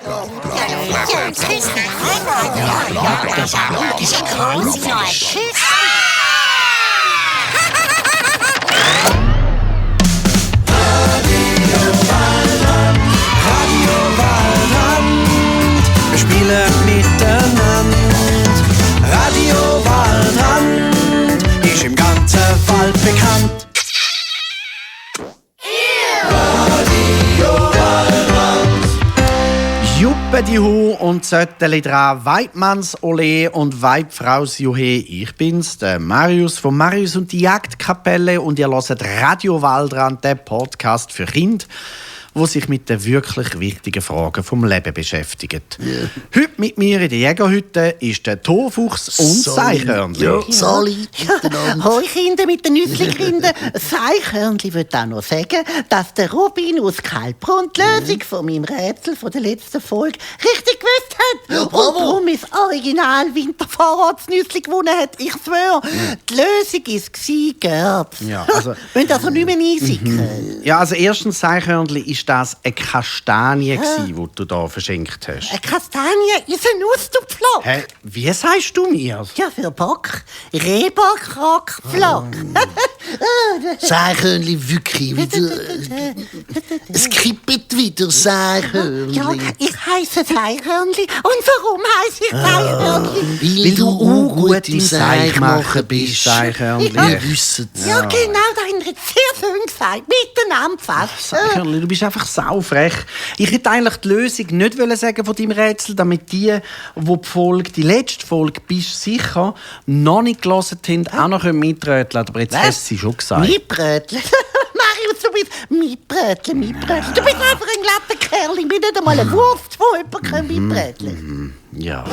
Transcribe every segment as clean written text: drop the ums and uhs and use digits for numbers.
Wir spielen miteinander. Radio Waldrand ist im ganzen Wald bekannt. Juppe die Hu und Zötteli dran, Weidmanns Ole und Weidfraus Juhe. Ich bin's, der Marius von Marius und die Jagdkapelle, und ihr hört Radio Waldrand, der Podcast für Kinder, wo sich mit den wirklich wichtigen Fragen vom Leben beschäftigt. Yeah. Heute mit mir in der Jägerhütte ist der Torfuchs und Seichhörnli. Ja, Sali. Hoi Kinder mit den Nüssli-Kindern. Seichhörnli will auch noch sagen, dass der Robin aus Kalbrunn die Lösung von meinem Rätsel von der letzten Folge richtig gewusst hat. Ja, und darum das Original Wintervorratsnüssli gewonnen hat. Ich schwöre, die Lösung war Gerbs. Ja, also, wenn also nicht mehr einsickern. Ja, also erstens, Seichhörnli, ist das eine Kastanie die du da verschenkt hast? Eine Kastanie ist ein Austupflock. Hä? Wie sagst du mir? Ja, für Bock. Rehbock-Rockflock. Seichhörnli, wirklich wieder. Es kribbelt wieder, Seichhörnli. Ja, ich heisse Seichhörnli. Und warum heisse ich Seichhörnli? Weil du gut im Seichmachen bist. Seichhörnli. Ja. Wir wissen's. Ja, genau, da haben wir sehr schön gesagt. Miteinander fast. Seichhörnli, du bist einfach saufrech. Ich hätte eigentlich die Lösung nicht sagen von deinem Rätsel, damit die die letzte Folge bist sicher noch nicht gelesen haben, auch noch mitröteln. Aber jetzt hast du sie schon gesagt. Mitbrötchen? Marius, du bist Mitbrötchen. Du bist einfach ein glatter Kerl. Ich bin nicht einmal ein Wurst, wo jemand mitbröteln kann. Ja.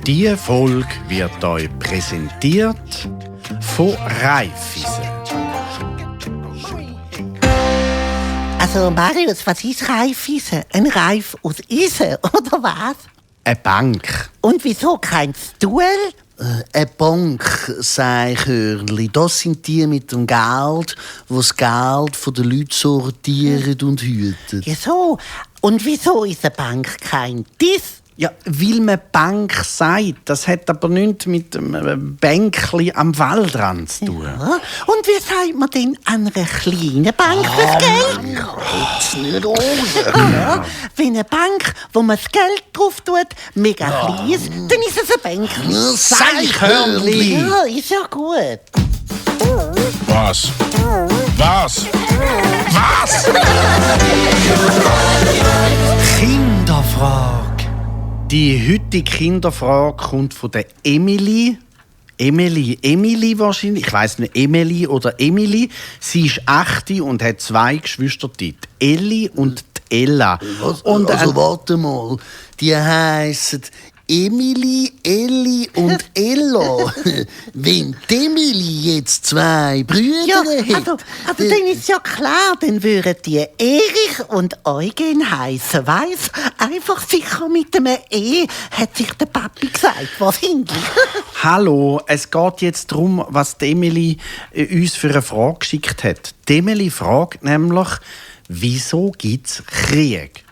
Diese Folge wird euch präsentiert von Raiffeisen. Also Marius, was ist Raiffeisen? Ein Reif aus Eisen, oder was? Eine Bank. Und wieso kein Stuhl? Eine Bank, Seichhörnli, das sind die mit dem Geld, die das Geld von den Leuten sortieren und hüten. Ja so. Und wieso ist eine Bank kein Tisch? Ja, weil man Bank sagt, das hat aber nichts mit einem Bänkli am Waldrand zu tun. Ja. Und wie sagt man denn an einer kleinen Bank das Geld? Jetzt nicht raus. Ja, wenn eine Bank, wo man das Geld drauf tut, mega klein ist, dann ist es ein Bänkli. Seichhörnli! Ja, ist ja gut. Was? Was? Was? Kinderfrage. Die heutige Kinderfrage kommt von der Emily. Emily wahrscheinlich. Ich weiss nicht, Emily oder Emily. Sie ist 8 und hat 2 Geschwister, die Elli und die Ella. Und, also warte mal, die heissen Emily, Elli und Ella. Wenn die Emily jetzt 2 Brüder Ja, hat... also dann ist ja klar, dann würden die Erich und Eugen heißen. Weiss, einfach sicher mit dem E, hat sich der Papi gesagt. Wahrscheinlich. Hallo, es geht jetzt darum, was die Emily uns für eine Frage geschickt hat. Die Emily fragt nämlich, wieso gibt es Krieg?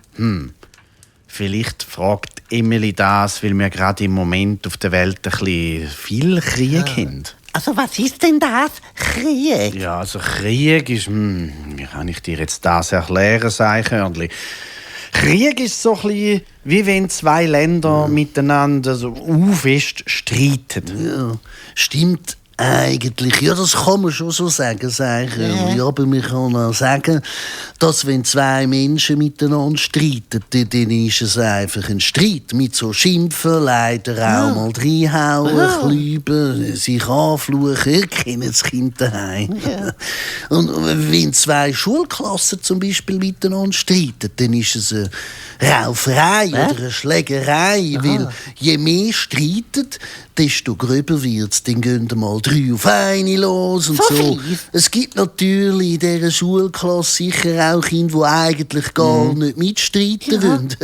Vielleicht fragt Emily das, weil wir gerade im Moment auf der Welt ein bisschen viel Krieg haben. Also was ist denn das? Krieg? Ja, also Krieg ist... wie kann ich dir jetzt das erklären, Seichhörnli? Krieg ist so ein bisschen, wie wenn 2 Länder miteinander so fest streiten. Ja, stimmt eigentlich. Ja, das kann man schon so sagen, Seichhörnli. Ja. Aber man kann auch sagen, dass wenn 2 Menschen miteinander streiten, dann ist es einfach ein Streit. Mit so Schimpfen, leider auch mal reinhauen, klüben, sich anfluchen. Ihr kennt das Kind daheim. Ja. Und wenn 2 Schulklassen zum Beispiel miteinander streiten, dann ist es eine Rauferei oder eine Schlägerei. Weil je mehr streitet, desto gröber wird's. Dann gehen mal 3 auf eine los und so. Es gibt natürlich in dieser Schulklasse sicher auch Kinder, die eigentlich gar nicht mitstreiten wollen.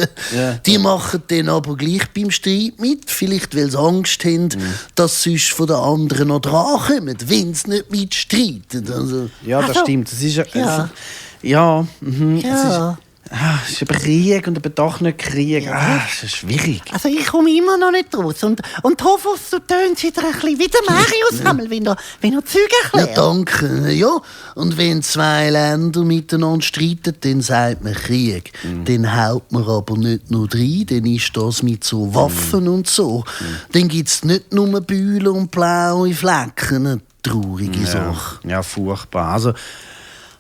Die machen dann aber gleich beim Streit mit, vielleicht weil sie Angst haben, dass sie sonst von den anderen noch drankommen, wenn sie nicht mitstreiten. Also, ja, das stimmt. Es ist es ist aber Krieg und aber doch nicht Krieg. Das ist schwierig. Also ich komme immer noch nicht raus. Und Hofus, du tönst wieder ein bisschen wie der Marius, wenn er Züge erklärt. Ja, danke. Ja, und wenn 2 Länder miteinander streiten, dann sagt man Krieg. Dann haut man aber nicht nur rein, dann ist das mit so Waffen und so. Dann gibt es nicht nur Bühlen und blaue Flecken. Eine traurige Sache. Ja, furchtbar.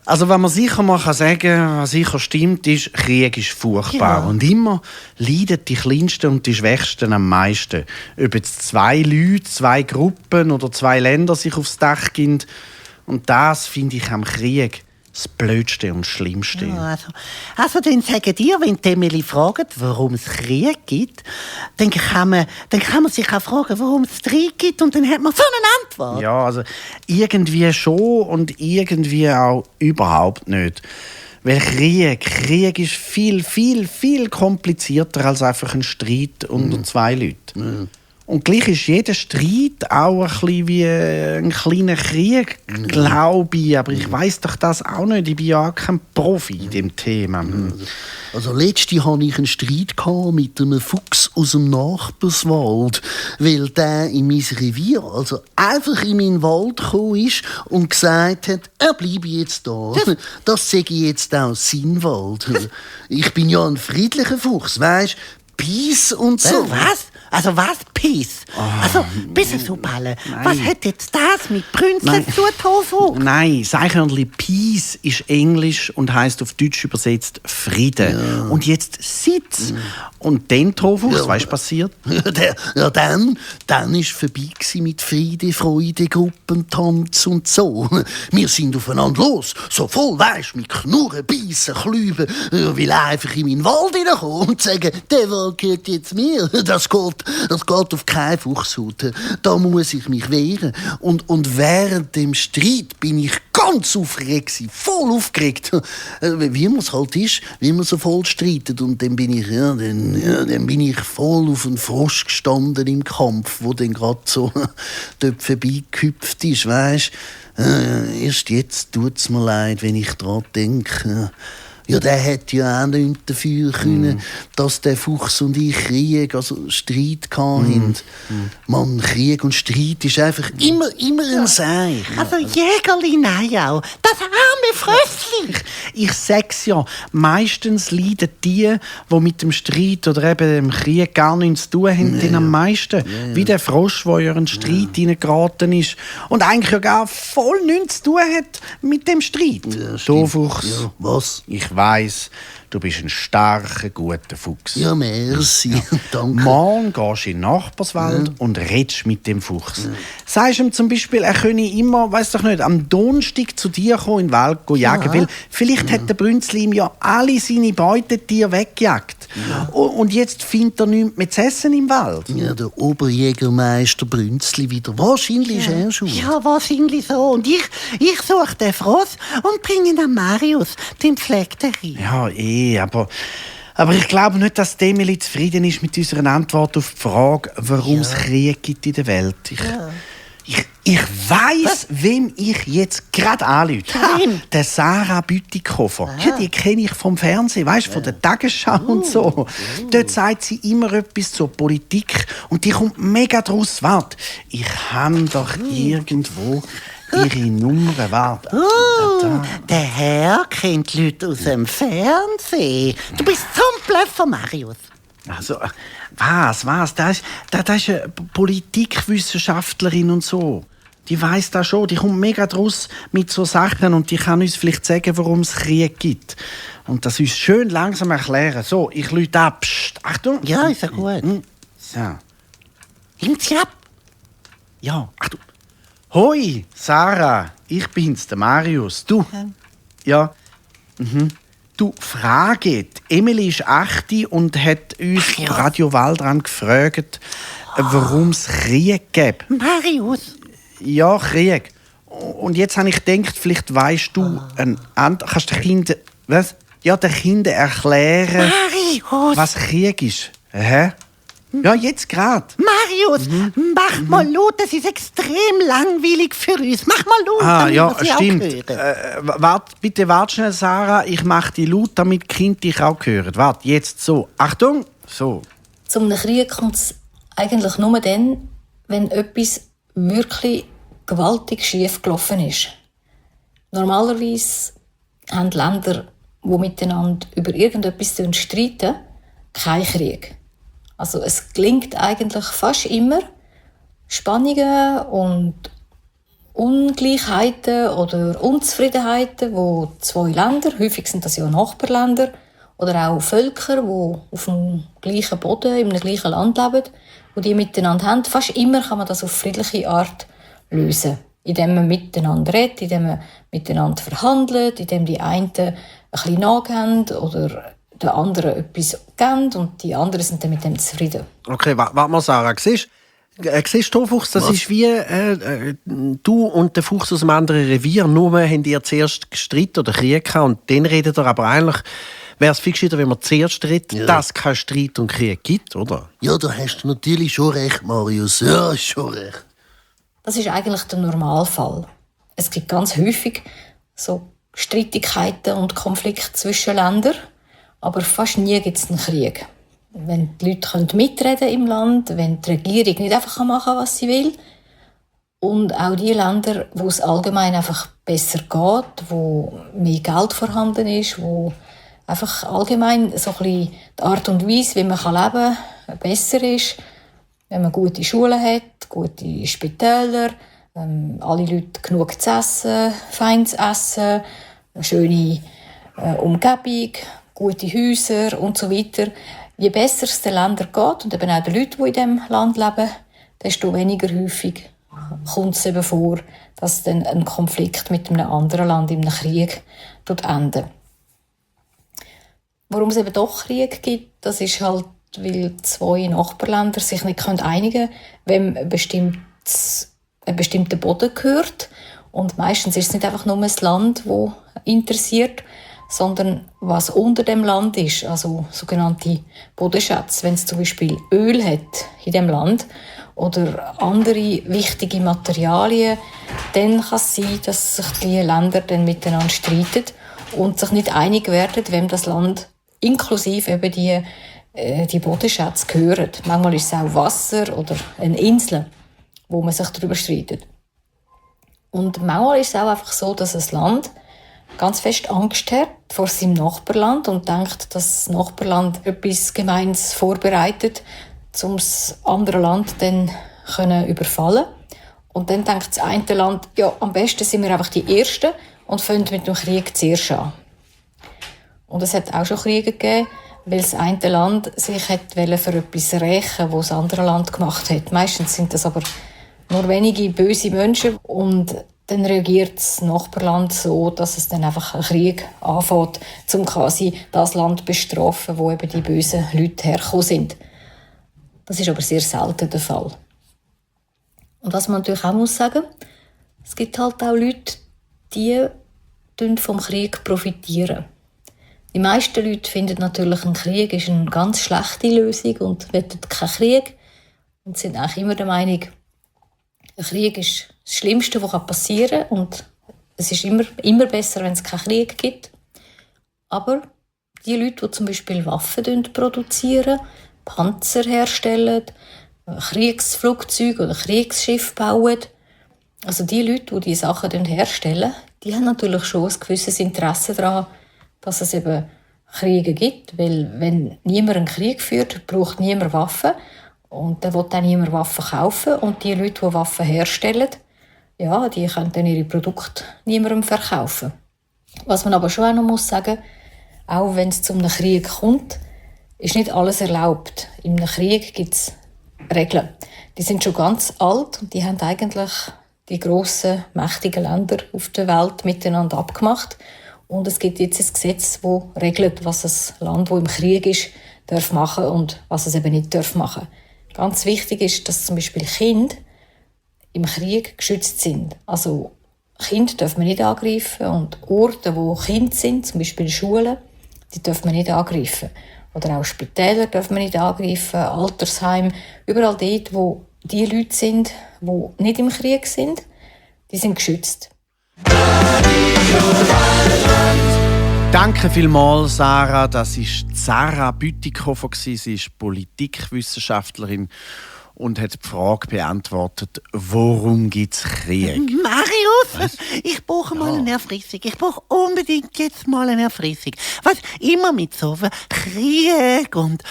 Also wenn man sicher mal sagen kann, was sicher stimmt, ist, Krieg ist furchtbar. Ja. Und immer leiden die Kleinsten und die Schwächsten am meisten. Ob jetzt 2 Leute, 2 Gruppen oder 2 Länder sich aufs Dach gehen. Und das finde ich am Krieg das Blödste und Schlimmste. Ja, also dann sagen dir, wenn die Emily fragt, warum es Krieg gibt, dann kann man sich auch fragen, warum es Krieg gibt, und dann hat man so eine Antwort. Ja, also irgendwie schon und irgendwie auch überhaupt nicht. Weil Krieg ist viel, viel, viel komplizierter als einfach ein Streit unter 2 Leuten. Und gleich ist jeder Streit auch ein bisschen wie ein kleiner Krieg, glaube ich. Aber ich weiss doch das auch nicht. Ich bin ja auch kein Profi in diesem Thema. Also letztens hatte ich einen Streit mit einem Fuchs aus dem Nachbarswald, weil der in mein Revier, also einfach in meinen Wald gekommen ist und gesagt hat, er bleibe jetzt da. Das sage ich jetzt auch sein Wald. Ich bin ja ein friedlicher Fuchs, weisst, Peace und so. Was? Also was? Peace? Also, bisschen so ballen. Was hat jetzt das mit Brünzle zu tun? Nein, das Eichhörnchen Peace ist Englisch und heisst auf Deutsch übersetzt Frieden. Ja. Und jetzt Sitz. Und dann, Tofuchs, weißt du, was passiert? Dann war vorbei mit Friede, Freude, Gruppentanz und so. Wir sind aufeinander los, so voll, weisst, mit Knurren, Beißen, Klüben, will einfach in meinen Wald hineinkommen und sagen, der Wald gehört jetzt mir. Das geht auf keine Fuchshaut. Da muss ich mich wehren. Und während dem Streit bin ich ganz aufgeregt, voll aufgeregt. Wie man es halt ist, wie man so voll streitet. Und dann bin ich voll auf einen Frosch gestanden im Kampf, wo dann gerade so dort vorbeigehüpft ist, weisst. Erst jetzt tut es mir leid, wenn ich daran denke. Ja, der hätte ja auch nichts dafür können, dass der Fuchs und ich Streit hatten. Mann, Krieg und Streit ist einfach immer ein Seich. Also Jägerli, nein auch. Das arme Frössli. Ich sag's ja, meistens leiden die mit dem Streit oder eben dem Krieg gar nichts zu tun haben, am meisten. Ja. Wie der Frosch, der in einen Streit hineingeraten ist und eigentlich ja gar voll nichts zu tun hat mit dem Streit. Ja, du Fuchs. Ja, was? Ich weiss, du bist ein starker, guter Fuchs. Ja, merci. Danke. Morgen gehst du in den Nachbarswald und redest mit dem Fuchs. Sagst ihm zum Beispiel, er könne immer, weiss doch nicht, am Donnerstag zu dir kommen, in den Wald jagen. Weil vielleicht hat der Brünzli ihm ja alle seine Beutetiere weggejagt. Ja. Und jetzt findet er nichts mehr zu essen im Wald. Ja, der Oberjägermeister Brünzli wieder. Wahrscheinlich ist er schon. Ja, wahrscheinlich so. Und ich suche den Frosch und bringe ihn an Marius, den Pflegten rein. Ja, aber ich glaube nicht, dass Emily zufrieden ist mit unserer Antwort auf die Frage, warum es Krieg gibt in der Welt. Ich weiss, wem ich jetzt gerade anrufe. Der Sarah Bütikofer. Ja, die kenne ich vom Fernsehen, weißt, von der Tagesschau und so. Dort sagt sie immer etwas zur Politik und die kommt mega draus. Warte, ich habe doch irgendwo ihre Nummer. Warte. Der Herr kennt Leute aus dem Fernsehen. Du bist zum Blöffer, Marius. Also, was? Das ist eine Politikwissenschaftlerin und so. Die weiss das schon, die kommt mega draus mit so Sachen und die kann uns vielleicht sagen, warum es Krieg gibt. Und das uns schön langsam erklären. So, ich rufe ab. Psst, Achtung. Ja, ist ja gut. So. Nimmt sie ab. Ja, Achtung. Hoi, Sarah, ich bin's, der Marius. Du? Ja. Du, Frage. Emily ist 8 und hat uns von Radio Waldrand gefragt, warum es Krieg gibt. Marius, Ja, Krieg. Und jetzt habe ich gedacht, vielleicht weisst du kannst den Kindern, den Kindern erklären, Marius, was Krieg ist. Hä? Ja, jetzt gerade. Marius, mach mal laut, das ist extrem langweilig für uns. Mach mal laut, damit Ja, wir sie stimmt. auch hören. Warte schnell, Sarah. Ich mache die laut, damit die Kinder dich auch hören. Warte, jetzt so. Achtung, so. Zum einem Krieg kommt es eigentlich nur dann, wenn etwas wirklich gewaltig schief gelaufen ist. Normalerweise haben Länder, die miteinander über irgendetwas streiten, keinen Krieg. Also es gelingt eigentlich fast immer, Spannungen und Ungleichheiten oder Unzufriedenheiten, wo zwei Länder, häufig sind das ja Nachbarländer, oder auch Völker, die auf dem gleichen Boden, in einem gleichen Land leben, wo die miteinander haben, fast immer kann man das auf friedliche Art lösen. Indem man miteinander redet, indem man miteinander verhandelt, indem die einen ein bisschen nachgeben oder den anderen etwas geben und die anderen sind dann mit dem zufrieden. Okay, warte mal, Sarah. Siehst du, Fuchs, das ist wie du und der Fuchs aus einem anderen Revier. Nur haben ihr zuerst gestritten oder Krieg gehabt und dann redet ihr aber eigentlich, wäre es viel gescheiter, wenn man zuerst redet, dass es keinen Streit und Krieg gibt, oder? Ja, da hast du natürlich schon recht, Marius. Ja, schon recht. Das ist eigentlich der Normalfall. Es gibt ganz häufig so Streitigkeiten und Konflikte zwischen Ländern, aber fast nie gibt es einen Krieg. Wenn die Leute mitreden im Land, wenn die Regierung nicht einfach machen kann, was sie will, und auch die Länder, wo es allgemein einfach besser geht, wo mehr Geld vorhanden ist, wo einfach allgemein so ein bisschen die Art und Weise, wie man leben kann, besser ist, wenn man gute Schulen hat, gute Spitäler, alle Leute genug zu essen, feines Essen, eine schöne Umgebung, gute Häuser und so weiter. Je besser es den Ländern geht und eben auch den Leuten, die in diesem Land leben, desto weniger häufig kommt es eben vor, dass dann ein Konflikt mit einem anderen Land in einem Krieg endet. Warum es eben doch Krieg gibt, das ist halt, weil zwei Nachbarländer sich nicht einigen können, wem ein bestimmter Boden gehört. Und meistens ist es nicht einfach nur das Land, das interessiert, sondern was unter dem Land ist, also sogenannte Bodenschätze. Wenn es zum Beispiel Öl hat in dem Land oder andere wichtige Materialien, dann kann es sein, dass sich die Länder dann miteinander streiten und sich nicht einig werden, wem das Land inklusive eben die Bodenschätze gehören. Manchmal ist es auch Wasser oder eine Insel, wo man sich darüber streitet. Und manchmal ist es auch einfach so, dass ein Land ganz fest Angst hat vor seinem Nachbarland und denkt, dass das Nachbarland etwas Gemeines vorbereitet, um das andere Land dann überfallen. Und dann denkt das eine Land, ja, am besten sind wir einfach die Ersten und fangen mit dem Krieg zuerst an. Und es hat auch schon Kriege gegeben, weil das eine Land sich für etwas rächen, was das andere Land gemacht hat. Meistens sind das aber nur wenige böse Menschen und dann reagiert das Nachbarland so, dass es dann einfach einen Krieg anfängt, um quasi das Land zu bestrafen, wo eben die bösen Leute hergekommen sind. Das ist aber sehr selten der Fall. Und was man natürlich auch muss sagen, es gibt halt auch Leute, die vom Krieg profitieren. Die meisten Leute finden natürlich, ein Krieg ist eine ganz schlechte Lösung und wollen keinen Krieg. Und sind eigentlich immer der Meinung, ein Krieg ist das Schlimmste, was passieren kann. Und es ist immer besser, wenn es keinen Krieg gibt. Aber die Leute, die zum Beispiel Waffen produzieren, Panzer herstellen, Kriegsflugzeuge oder Kriegsschiffe bauen, also die Leute, die diese Sachen herstellen, die haben natürlich schon ein gewisses Interesse daran, dass es eben Kriege gibt. Weil wenn niemand einen Krieg führt, braucht niemand Waffen. Und dann will dann niemand Waffen kaufen. Und die Leute, die Waffen herstellen, ja, die können dann ihre Produkte niemandem verkaufen. Was man aber schon auch noch sagen muss, auch wenn es zu einem Krieg kommt, ist nicht alles erlaubt. In einem Krieg gibt es Regeln. Die sind schon ganz alt und die haben eigentlich die grossen, mächtigen Länder auf der Welt miteinander abgemacht. Und es gibt jetzt ein Gesetz, das regelt, was ein Land, das im Krieg ist, darf machen und was es eben nicht darf machen. Ganz wichtig ist, dass zum Beispiel Kinder im Krieg geschützt sind. Also Kinder dürfen wir nicht angreifen und Orte, wo Kinder sind, zum Beispiel Schulen, die dürfen wir nicht angreifen. Oder auch Spitäler dürfen wir nicht angreifen, Altersheim, überall dort, wo die Leute sind, die nicht im Krieg sind, die sind geschützt. Danke vielmals, Sarah. Das war Sarah Bütikofer. Sie ist Politikwissenschaftlerin und hat die Frage beantwortet, warum gibt es Krieg? Marius, ich brauche mal eine Erfrischung. Ich brauche unbedingt jetzt mal eine Erfrischung. Was immer mit so Krieg und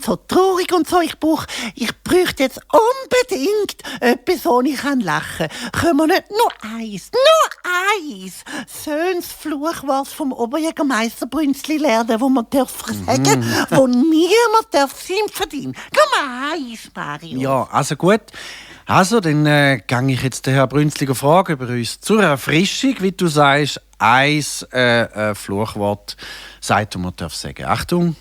so traurig und so. Ich bräuchte jetzt unbedingt etwas, wo ich lachen kann. Können wir nicht nur eins, schönes Fluchwort vom Oberjägermeister Brünzli lernen, wo man sagen wo niemand schimpfen darf. Komm mal eins, Marius. Ja, also gut. Also, dann gehe ich jetzt den Herrn Brünzli fragen, über uns zur Erfrischung, wie du sagst, ein Fluchwort sagt, man darf sagen. Achtung.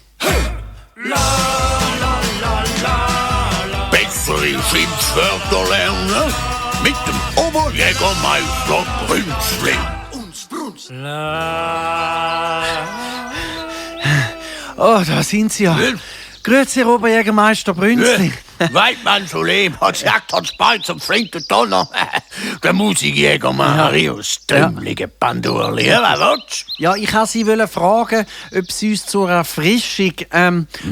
Bessere Schimpfwörter lernen mit dem Oberjägermeister Brünzli. Oh, da sind Sie ja. Grüezi, Herr Oberjägermeister Brünzli. Weidmann so leben, hat gesagt, hat Speiz und flinke Donner. Der Musikjäger Marius, dümmlige Bandurli. Ja, was? Ja, ich wollte Sie fragen, ob Sie uns zur Erfrischung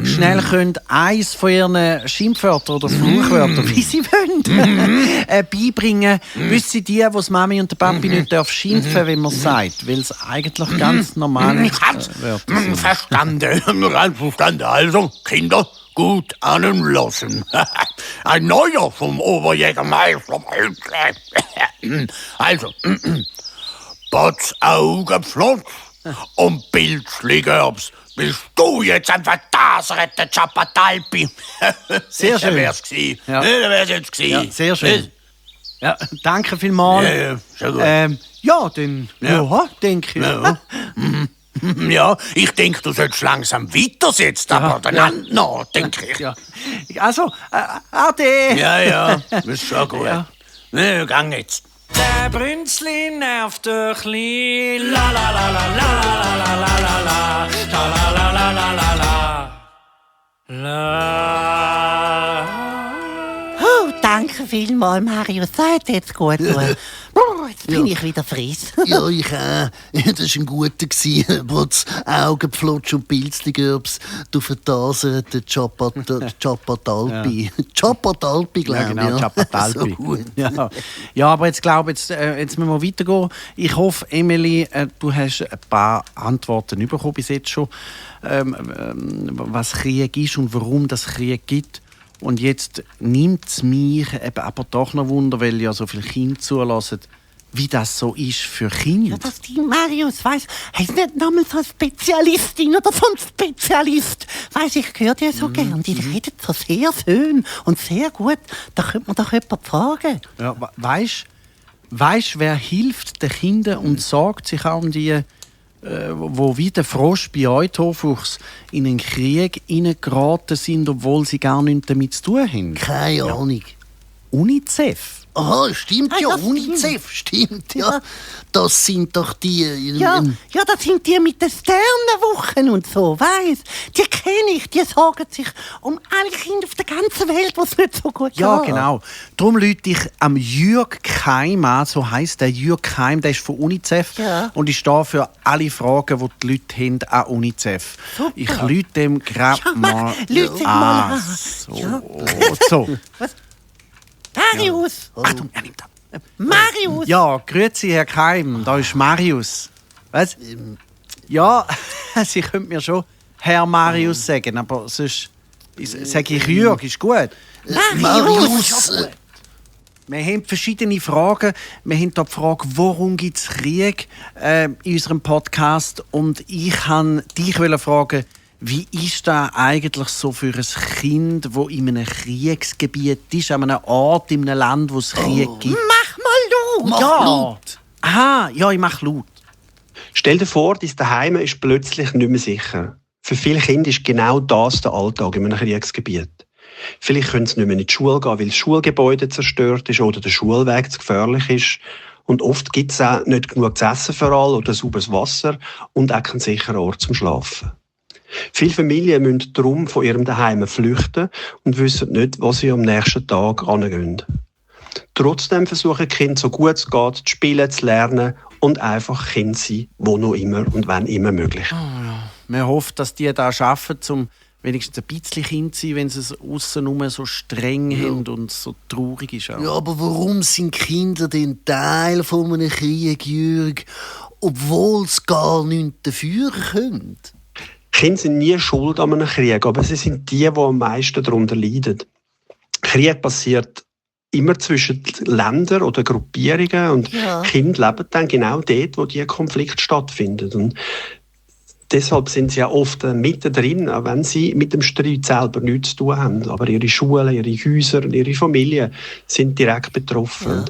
schnell eins von Ihren Schimpfwörtern oder Fluchwörtern, wie Sie wollen, beibringen. Wissen Sie die Mami und der Papi nicht schimpfen, wenn man es sagt, weil es eigentlich ganz normale Wörter sind. Verstanden. Also, Kinder, gut anlassen. Ein neuer vom Oberjägermeister. Also, Potz Augen flott und Pilzli-Gerbs. Bist du jetzt ein verdaserter Chapatalpi? Sehr schön. Wär's gewesen. Ja. Der wär's jetzt gewesen. Ja, sehr schön. Ja, danke vielmals. Ja, schon gut. Ja, dann denke ich. Ja. Ja, ich denke, du sollst langsam weitersetzen, aber dann noch, denke ich. Ja. Also, ade. Ja, ist schon gut. Ja. Ne, gang jetzt. Der Brünzli nervt dich li, la la la la la la la la la la la la la la la. Oh, danke vielmals, Marius. Das hat jetzt gut getan. Jetzt bin ich wieder frisch. Ja, ich auch. Das war ein guter. Trotz Augenpflotsch und Pilzli-Gerbs. Du vertaserten Chapatalpi. Chapatalpi, glaube ich. Ja, genau, Chapatalpi. So gut. Ja, aber jetzt müssen wir weitergehen. Ich hoffe, Emily, du hast ein paar Antworten bekommen bis jetzt schon, was Krieg ist und warum das Krieg gibt. Und jetzt nimmt es mich eben aber doch noch Wunder, weil ja so viele Kinder zulassen, wie das so ist für Kinder. Ja, dass die Marius weiss, hast nicht nochmal so eine Spezialistin oder so ein Spezialist? Weiss, ich höre die so gern. Die reden so sehr schön und sehr gut. Da könnte man doch jemanden fragen. Ja, weißt, wer hilft den Kindern und sorgt sich auch um die, wo wie der Frosch bei euch, Torfuchs, in einen Krieg hineingeraten sind, obwohl sie gar nichts damit zu tun haben? Keine Ahnung. UNICEF. Aha, stimmt ja, das UNICEF, stimmt ja. Das sind doch die... Ja, das sind die mit den Sternenwochen und so, weiss. Die kenne ich, die sorgen sich um alle Kinder auf der ganzen Welt, die es nicht so gut geht. Ja, genau. Darum rufe ich am Jürg Keim an, so heisst der Jürg Keim, der ist von UNICEF und ist da für alle Fragen, die die Leute haben an UNICEF. Super. Ich rufe dem gerade mal an. So. Was? Marius! Achtung, er nimmt ab. Marius! Ja, grüezi, Herr Keim, da ist Marius. Was? Ja, Sie können mir schon Herr Marius sagen, aber sonst sage ich Jürg, ist gut. Marius! Wir haben verschiedene Fragen. Wir haben hier die Frage, warum gibt es Krieg in unserem Podcast? Und ich wollte dich fragen, wie ist das eigentlich so für ein Kind, das in einem Kriegsgebiet ist, an einem Ort, in einem Land, wo es Krieg gibt? Mach mal laut! Mach laut! Aha, ja, ich mache laut. Stell dir vor, dein Daheim ist plötzlich nicht mehr sicher. Für viele Kinder ist genau das der Alltag in einem Kriegsgebiet. Vielleicht können sie nicht mehr in die Schule gehen, weil das Schulgebäude zerstört ist oder der Schulweg zu gefährlich ist. Und oft gibt es auch nicht genug zu essen für alle oder sauberes Wasser und auch keinen sicheren Ort zum Schlafen. Viele Familien müssen darum von ihrem Zuhause flüchten und wissen nicht, was sie am nächsten Tag angehen. Trotzdem versuchen die Kinder so gut es geht, zu spielen, zu lernen und einfach Kinder sein, wo noch immer und wann immer möglich. Man hofft, dass die da schaffen, um wenigstens ein bisschen Kind zu sein, wenn sie es aussen so streng haben und so traurig ist. Auch. Ja, aber warum sind Kinder denn Teil von einem Krieg, Jürg, obwohl sie gar nichts dafür können? Kinder sind nie schuld an einem Krieg, aber sie sind die am meisten darunter leiden. Krieg passiert immer zwischen Ländern oder Gruppierungen und Kinder leben dann genau dort, wo die Konflikte stattfinden. Und deshalb sind sie ja oft mittendrin, auch wenn sie mit dem Streit selber nichts zu tun haben. Aber ihre Schulen, ihre Häuser und ihre Familien sind direkt betroffen.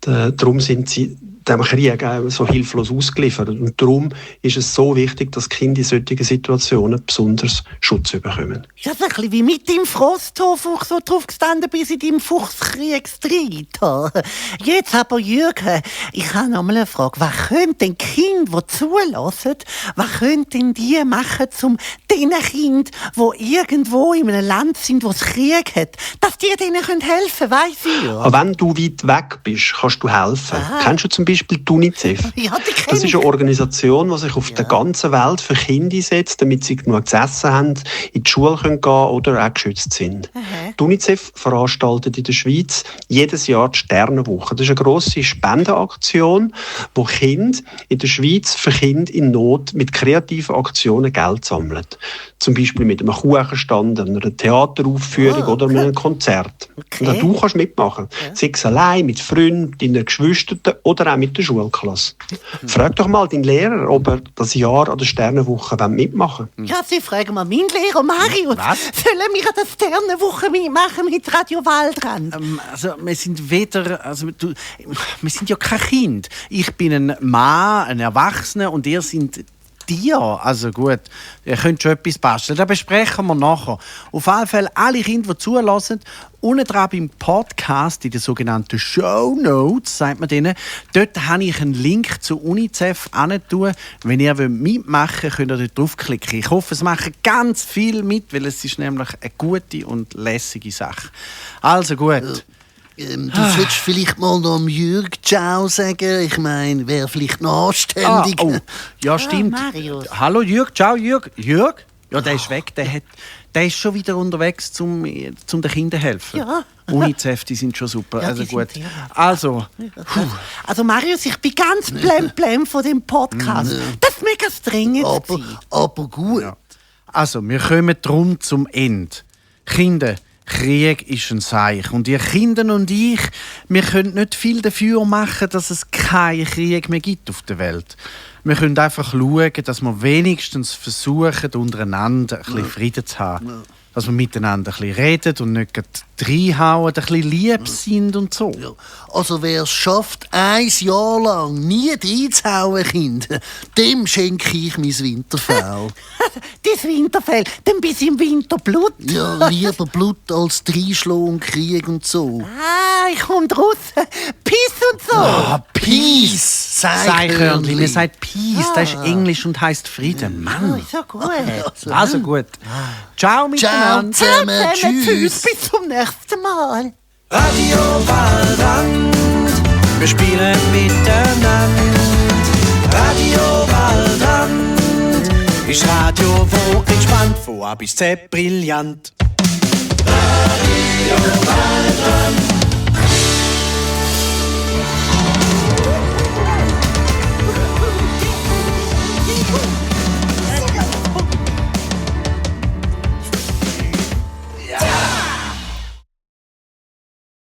Ja. Darum sind sie dem Krieg so hilflos ausgeliefert. Und darum ist es so wichtig, dass Kinder in solchen Situationen besonders Schutz bekommen. Ja, so ein bisschen wie mit dem Frosthof, so drauf gestanden bis in deinem Fuchskriegsstreit. Jetzt aber, Jürgen, ich habe noch mal eine Frage. Was können denn Kinder, die zulassen, was können denn die machen, um diesen Kindern, die irgendwo in einem Land sind, wo es Krieg hat, dass die denen helfen können, weiss ich ja. Aber wenn du weit weg bist, kannst du helfen. Kennst du zum Beispiel die UNICEF? Ja, das ist eine Organisation, die sich auf der ganzen Welt für Kinder einsetzt, damit sie genug zu essen haben, in die Schule gehen können oder auch geschützt sind. Die UNICEF veranstaltet in der Schweiz jedes Jahr die Sternenwoche. Das ist eine grosse Spendenaktion, wo Kinder in der Schweiz für Kinder in Not mit kreativen Aktionen Geld sammeln. Zum Beispiel mit einem Kuchenstand, einer Theateraufführung oder einem Konzert. Und auch du kannst mitmachen. Sei es allein, mit Freunden, deinen Geschwistern oder auch mit der Schulklasse. Frag doch mal deinen Lehrer, ob er das Jahr an der Sternenwoche mitmachen will. Ja, sie fragen mal meinen Lehrer Marius. Sollen wir an der Sternenwoche mitmachen mit Radio Waldrand? Also, wir sind wir sind ja kein Kind. Ich bin ein Mann, ein Erwachsener und ihr seid Tier. Also gut, ihr könnt schon etwas basteln. Das besprechen wir nachher. Auf alle Fälle, alle Kinder, die zulassen, unten dran beim Podcast, in den sogenannten Shownotes, sagt man denen, dort habe ich einen Link zu UNICEF antun. Wenn ihr mitmachen wollt, könnt ihr dort draufklicken. Ich hoffe, es machen ganz viel mit, weil es ist nämlich eine gute und lässige Sache. Also gut. Du solltest vielleicht mal noch Jürg Ciao sagen. Ich meine, wäre vielleicht noch anständig. Ja, stimmt. Marius. Hallo Jürg, ciao Jürg. Jürg? Ja, der ist weg. Der ist schon wieder unterwegs, zum den Kindern helfen. Ja. UNICEF, die sind schon super. Ja, also die gut. sind sehr gut. Also, Also Marius, ich bin ganz blem von dem Podcast. Das ist mega dringend. Aber gut. Ja. Also, wir kommen drum zum Ende. Kinder, Krieg ist ein Seich. Und ihr Kinder und ich, wir können nicht viel dafür machen, dass es keinen Krieg mehr gibt auf der Welt. Wir können einfach schauen, dass wir wenigstens versuchen, untereinander ein bisschen Frieden zu haben. Dass wir miteinander ein bisschen reden und nicht reinhauen, ein bisschen lieb sind und so. Ja. Also wer es schafft, 1 Jahr lang nie reinzuhauen, Kind, dem schenke ich mein Winterfell. Das Winterfell, dann bis im Winter Blut. Ja, lieber Blut als Dreischlag, Krieg und so. Ich komme draussen. Peace und so. Peace! Seichhörnli, mir sagt Peace, das ist Englisch und heisst Frieden. Mann. Ist ja gut. Also gut. Ciao miteinander. Ciao zusammen, Tschüss, tschüss. bis zum nächsten Mal. Radio Waldrand, wir spielen miteinander. Radio Waldrand ist Radio, wo entspannt, von A bis Z brillant. Radio Waldrand.